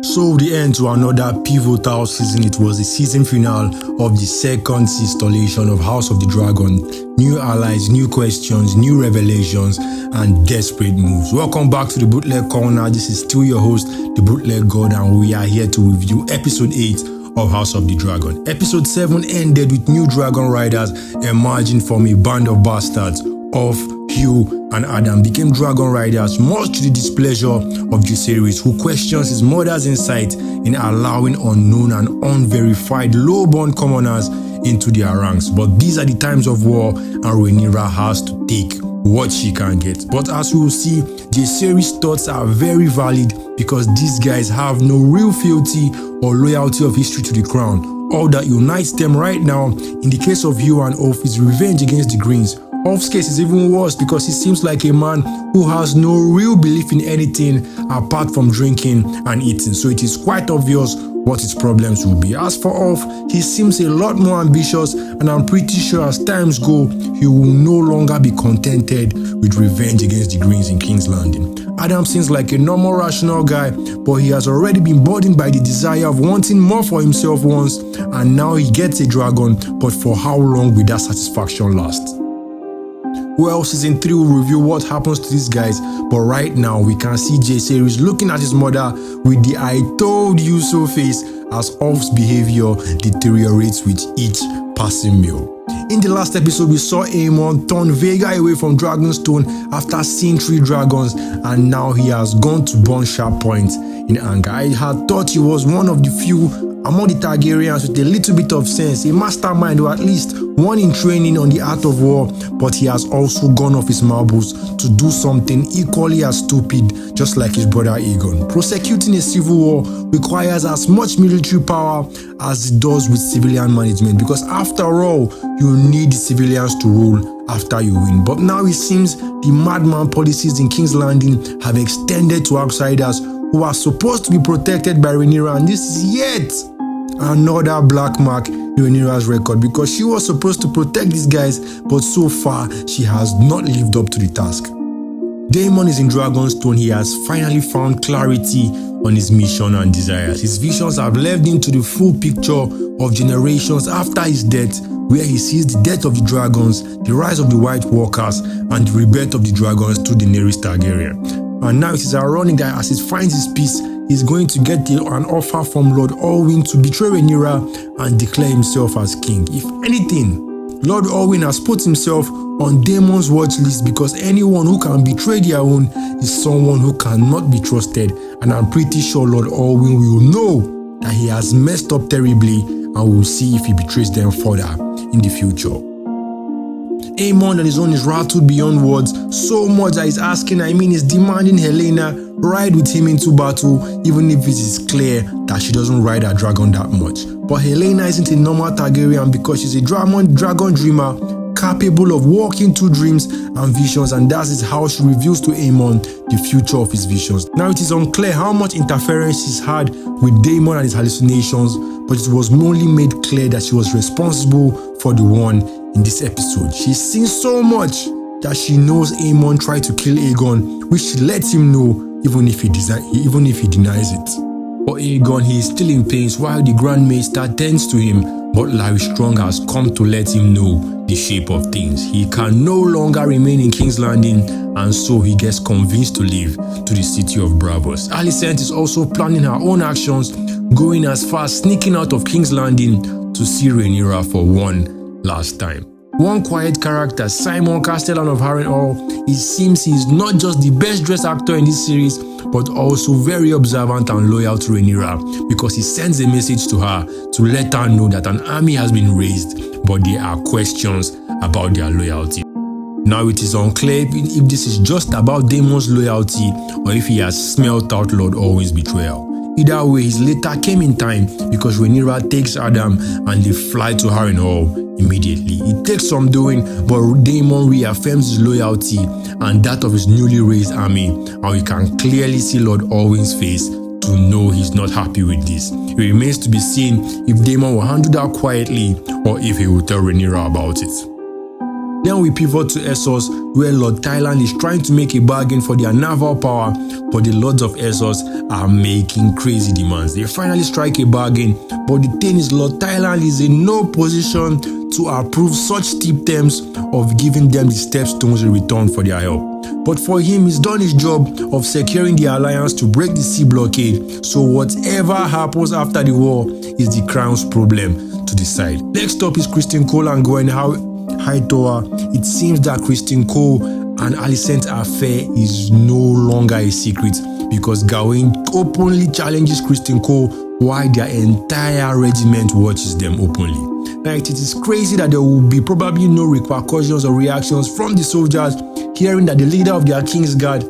So the end to another pivotal season. It was the season finale of the second installation of House of the Dragon. New allies, new questions, new revelations, and desperate moves. Welcome back to the Bootleg Corner. This is still your host, the Bootleg God, and we are here to review episode 8 of House of the Dragon. Episode 7 ended with new dragon riders emerging from a band of bastards. Of Hugh and Adam became dragon riders, much to the displeasure of Jaehaerys, who questions his mother's insight in allowing unknown and unverified low-born commoners into their ranks. But these are the times of war, and Rhaenyra has to take what she can get. But as we will see, Jaehaerys' thoughts are very valid because these guys have no real fealty or loyalty of history to the crown. All that unites them right now, in the case of Hugh and Ulf, is revenge against the Greens. Ulf's case is even worse because he seems like a man who has no real belief in anything apart from drinking and eating. So it is quite obvious what his problems will be. As for Ulf, he seems a lot more ambitious, and I'm pretty sure as times go, he will no longer be contented with revenge against the Greens in King's Landing. Adam seems like a normal, rational guy, but he has already been burdened by the desire of wanting more for himself once, and now he gets a dragon, but for how long will that satisfaction last? Well, season 3 will reveal what happens to these guys, but right now we can see Jaehaerys looking at his mother with the "I told you so" face as Ulf's behavior deteriorates with each passing meal. In the last episode, we saw Aemon turn Vhagar away from Dragonstone after seeing 3 dragons, and now he has gone to burn Sharp Point in anger. I had thought he was one of the few among the Targaryens with a little bit of sense, a mastermind, or at least one in training on the art of war, but he has also gone off his marbles to do something equally as stupid, just like his brother Aegon. Prosecuting a civil war requires as much military power as it does with civilian management, because after all, you need the civilians to rule after you win. But now it seems the madman policies in King's Landing have extended to outsiders who are supposed to be protected by Rhaenyra, and this is yet another black mark in Rhaenyra's record, because she was supposed to protect these guys, but so far she has not lived up to the task. Daemon is in Dragonstone. He has finally found clarity on his mission and desires. His visions have led him to the full picture of generations after his death, where he sees the death of the dragons, the rise of the White Walkers, and the rebirth of the dragons to Daenerys Targaryen. And now it is ironic that as he finds his peace, he's going to get an offer from Lord Orwyn to betray Rhaenyra and declare himself as king. If anything, Lord Orwyn has put himself on Daemon's watch list, because anyone who can betray their own is someone who cannot be trusted, and I'm pretty sure Lord Orwyn will know that he has messed up terribly, and we'll see if he betrays them further in the future. Aemon on his own is rattled beyond words, so much that he's demanding Helaena ride with him into battle, even if it is clear that she doesn't ride her dragon that much. But Helaena isn't a normal Targaryen, because she's a dragon dreamer, capable of walking through dreams and visions, and that is how she reveals to Aemon the future of his visions. Now it is unclear how much interference she's had with Daemon and his hallucinations, but it was only made clear that she was responsible for the one in this episode. She's seen so much that she knows Aemon tried to kill Aegon, which she lets him know even if he denies it. For Aegon, he is still in pains while the Grand Maester tends to him, but Larry Strong has come to let him know the shape of things. He can no longer remain in King's Landing, and so he gets convinced to leave to the city of Braavos. Alicent is also planning her own actions, going as far as sneaking out of King's Landing to see Rhaenyra for one last time. One quiet character, Simon Castellan of Harrenhal, it seems he is not just the best dressed actor in this series, but also very observant and loyal to Rhaenyra, because he sends a message to her to let her know that an army has been raised, but there are questions about their loyalty. Now it is unclear if this is just about Daemon's loyalty or if he has smelt out Lord Orwyn's betrayal. Either way, his letter came in time, because Rhaenyra takes Adam and they fly to Harrenhal immediately. It takes some doing, but Daemon reaffirms his loyalty and that of his newly raised army, and we can clearly see Lord Orwyn's face to know he's not happy with this. It remains to be seen if Daemon will handle that quietly or if he will tell Rhaenyra about it. Then we pivot to Essos, where Lord Thailand is trying to make a bargain for their naval power, but the Lords of Essos are making crazy demands. They finally strike a bargain, but the thing is, Lord Thailand is in no position to approve such steep terms of giving them the stepstones in return for their help. But for him, he's done his job of securing the alliance to break the sea blockade, so whatever happens after the war is the crown's problem to decide. Next up is Criston Cole and Gwen Hightower. It seems that Criston Cole and Alicent's affair is no longer a secret, because Gawain openly challenges Criston Cole while their entire regiment watches them openly. Now, it is crazy that there will be probably no repercussions or reactions from the soldiers hearing that the leader of their Kingsguard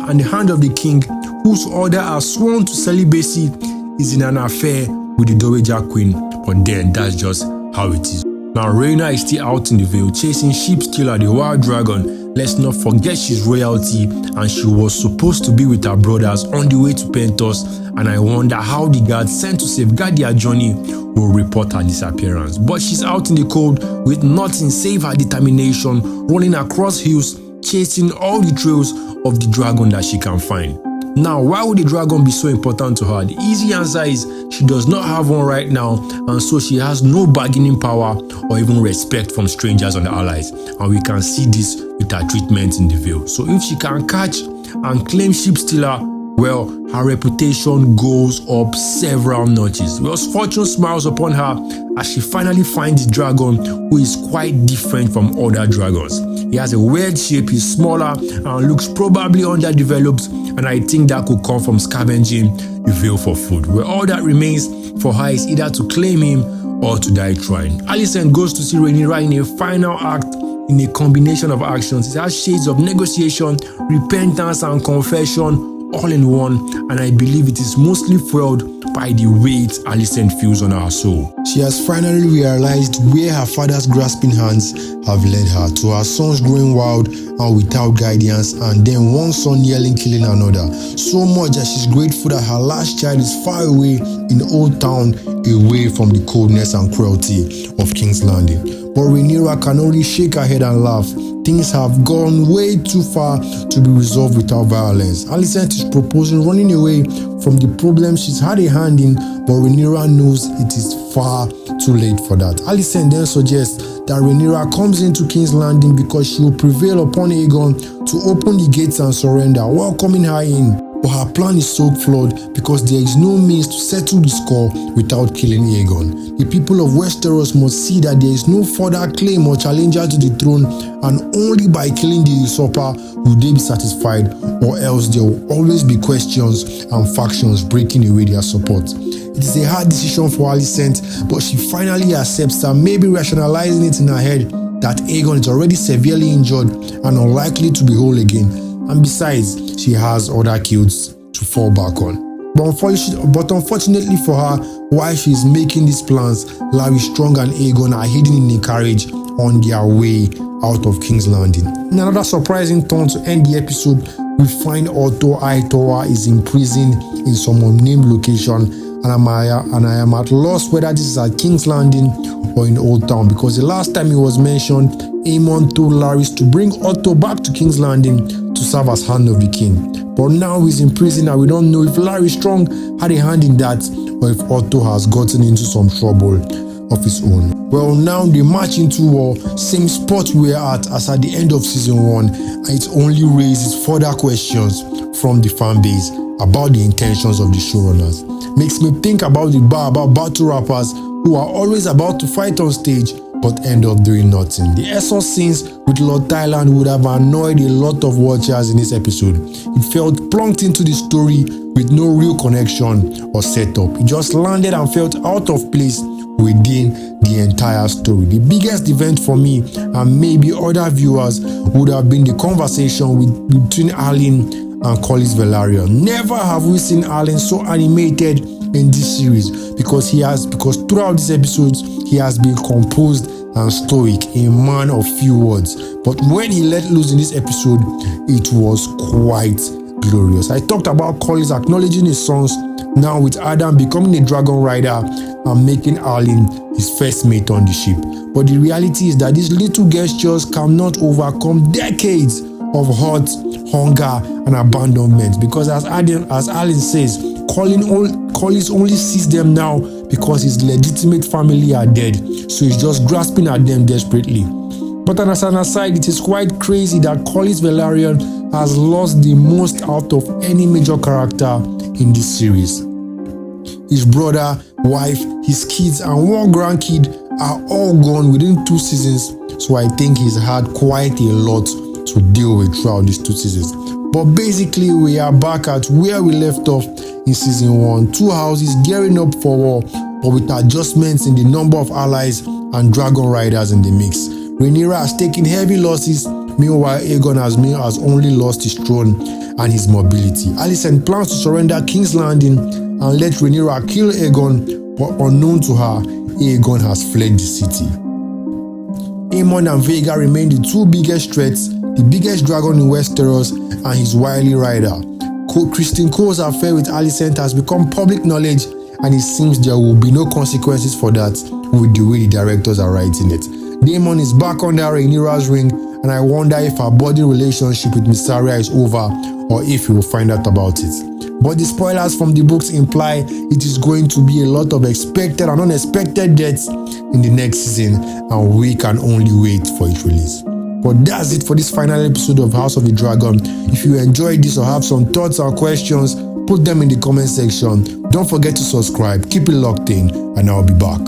and the hand of the king, whose order are sworn to celibacy, is in an affair with the Dowager Queen. But then, that's just how it is. Now, Rhaena is still out in the Vale chasing Sheepstealer, the wild dragon. Let's not forget she's royalty, and she was supposed to be with her brothers on the way to Pentos, and I wonder how the guards sent to safeguard their journey will report her disappearance. But she's out in the cold with nothing save her determination, running across hills, chasing all the trails of the dragon that she can find. Now, why would the dragon be so important to her? The easy answer is she does not have one right now, and so she has no bargaining power or even respect from strangers and allies. And we can see this with her treatment in the Vale. So if she can catch and claim Sheepstealer, well, her reputation goes up several notches. Well, fortune smiles upon her as she finally finds the dragon, who is quite different from other dragons. He has a weird shape, he's smaller and looks probably underdeveloped, and I think that could come from scavenging the Vale for food. Well, all that remains for her is either to claim him or to die trying. Alicent goes to see Rhaenyra in a final act in a combination of actions. It has shades of negotiation, repentance and confession all in one, and I believe it is mostly fueled by the weight Alicent feels on her soul. She has finally realized where her father's grasping hands have led her, to her sons growing wild and without guidance, and then one son nearly killing another. So much that she's grateful that her last child is far away in Old Town, away from the coldness and cruelty of King's Landing. But Rhaenyra can only shake her head and laugh. Things have gone way too far to be resolved without violence. Alicent is proposing running away from the problem she's had a hand in, but Rhaenyra knows it is far too late for that. Alicent then suggests that Rhaenyra comes into King's Landing because she will prevail upon Aegon to open the gates and surrender, welcoming her in. But her plan is so flawed because there is no means to settle the score without killing Aegon. The people of Westeros must see that there is no further claim or challenger to the throne, and only by killing the usurper will they be satisfied, or else there will always be questions and factions breaking away their support. It is a hard decision for Alicent, but she finally accepts that, maybe rationalizing it in her head that Aegon is already severely injured and unlikely to be whole again. And besides, she has other kills to fall back on. But unfortunately for her, while she is making these plans, Larry Strong and Aegon are hidden in a carriage on their way out of King's Landing. In another surprising turn to end the episode, we find Otto Hightower is imprisoned in some unnamed location, and I am at loss whether this is at King's Landing or in Old Town, because the last time it was mentioned, Aemon told Larys to bring Otto back to King's Landing to serve as Hand of the King. But now he's in prison and we don't know if Larry Strong had a hand in that or if Otto has gotten into some trouble of his own. Well, now they march into war, same spot we were at as at the end of season 1, and it only raises further questions from the fan base about the intentions of the showrunners. Makes me think about the bar about battle rappers who are always about to fight on stage but end up doing nothing. The Essos scenes with Lord Thailand would have annoyed a lot of watchers in this episode. It felt plunked into the story with no real connection or setup. It just landed and felt out of place within the entire story. The biggest event for me, and maybe other viewers, would have been the conversation between Alicent and Corlys Velaryon. Never have we seen Alicent so animated in this series, because throughout these episodes he has been composed and stoic, a man of few words. But when he let loose in this episode, it was quite glorious. I talked about Corlys acknowledging his sons, now with Adam becoming a dragon rider and making Arlyn his first mate on the ship. But the reality is that these little gestures cannot overcome decades of hurt, hunger, and abandonment. Because as Arlyn says, Corlys only sees them now because his legitimate family are dead, so he's just grasping at them desperately. But as an aside, it is quite crazy that Corlys Velaryon has lost the most out of any major character in this series. His brother, wife, his kids, and one grandkid are all gone within 2 seasons, so I think he's had quite a lot to deal with throughout these 2 seasons. But basically, we are back at where we left off in season 1. 2 houses gearing up for war, but with adjustments in the number of allies and dragon riders in the mix. Rhaenyra has taken heavy losses, meanwhile Aegon has only lost his throne and his mobility. Alicent plans to surrender King's Landing and let Rhaenyra kill Aegon, but unknown to her, Aegon has fled the city. Aemond and Vhagar remain the 2 biggest threats, the biggest dragon in Westeros and his wily rider. Criston Cole's affair with Alicent has become public knowledge, and it seems there will be no consequences for that with the way the directors are writing it. Daemon is back under Rhaenyra's ring, and I wonder if her budding relationship with Mysaria is over or if we will find out about it. But the spoilers from the books imply it is going to be a lot of expected and unexpected deaths in the next season, and we can only wait for its release. But that's it for this final episode of House of the Dragon. If you enjoyed this or have some thoughts or questions, put them in the comment section. Don't forget to subscribe, keep it locked in, and I'll be back.